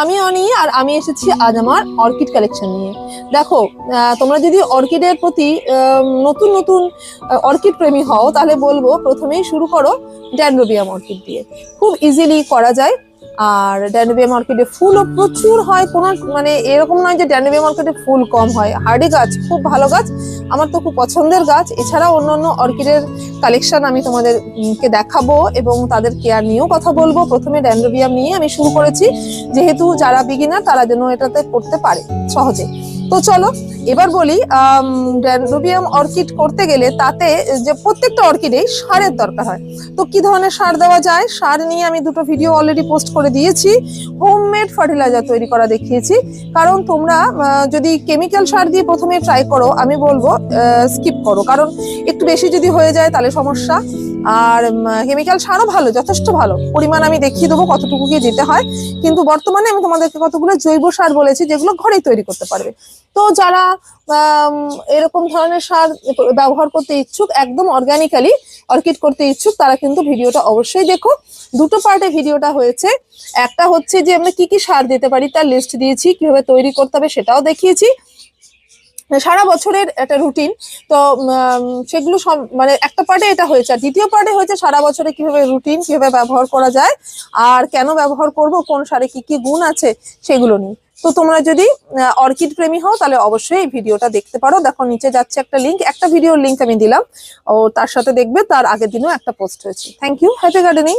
আমি অনি, আর আমি এসেছি আজ আমার অর্কিড কালেকশন নিয়ে। দেখো, তোমরা যদি অর্কিডের প্রতি নতুন নতুন অর্কিড প্রেমী হও, তাহলে বলবো প্রথমেই শুরু করো ড্যান্ড্রোবিয়াম অর্কিড দিয়ে। খুব ইজিলি করা যায়। আর ড্যান্ড্রোবিয়াম অর্কিডে ফুলও প্রচুর হয়, কোনো মানে এরকম নয় যে ড্যান্ড্রোবিয়াম অর্কিডে ফুল কম হয়। হার্ডি গাছ, খুব ভালো গাছ, আমার তো খুব পছন্দের গাছ। এছাড়াও অন্যান্য অর্কিডের কালেকশন আমি তোমাদেরকে দেখাবো এবং তাদের কেয়ার নিয়েও কথা বলবো। প্রথমে ড্যান্ড্রোবিয়াম নিয়ে আমি শুরু করেছি, যেহেতু যারা বিগিনার তারা যেন এটাতে করতে পারে সহজে। তো চলো এবার বলি, ড্যান্ড্রোবিয়াম অর্কিড করতে গেলে তাতে যে প্রত্যেকটা অর্কিডে সারের দরকার হয়। তো কি ধরনের সার দেওয়া যায়, সার নিয়ে আমি দুটো ভিডিও অলরেডি পোস্ট করে দিয়েছি। হোমমেড ফার্টিলাইজার তৈরি করা দেখিয়েছি। কারণ তোমরা যদি কেমিক্যাল সার দিয়ে প্রথমে ট্রাই করো, আমি বলবো স্কিপ করো, কারণ একটু বেশি যদি হয়ে যায় তাহলে সমস্যা। আর কেমিক্যাল সারও ভালো, যথেষ্ট ভালো পরিমাণ আমি দেখিয়ে দেবো কতটুকু কি দিতে হয়। কিন্তু বর্তমানে আমি তোমাদেরকে কতগুলো জৈব সার বলেছি যেগুলো ঘরেই তৈরি করতে পারবে। তো যারা এরকম ধরনের সার ব্যবহার করতে ইচ্ছুক, একদম অর্গানিক্যালি অর্কিড করতে ইচ্ছুক, তারা কিন্তু ভিডিওটা অবশ্যই দেখো। দুটো পার্টে ভিডিওটা হয়েছে। একটা হচ্ছে যে আমরা কি কি সার দিতে পারি তার লিস্ট দিয়েছি, কিভাবে তৈরি করতে হবে সেটাও দেখিয়েছি, সারা বছরের একটা রুটিন। তো সেগুলো সব মানে একটা পার্টে এটা হয়েছে। আর দ্বিতীয় পার্টে হয়েছে সারা বছরে কিভাবে রুটিন, কিভাবে ব্যবহার করা যায়, আর কেন ব্যবহার করব, কোন সারে কি কি গুণ আছে সেগুলো নিয়ে। তো তোমরা যদি অর্কিড প্রেমী হও তাহলে অবশ্যই এই ভিডিওটা দেখতে পারো। দেখো নিচে যাচ্ছে একটা লিঙ্ক, একটা ভিডিওর লিঙ্ক আমি দিলাম, ও তার সাথে দেখবে তার আগের দিনও একটা পোস্ট হয়েছে। Thank you, happy gardening.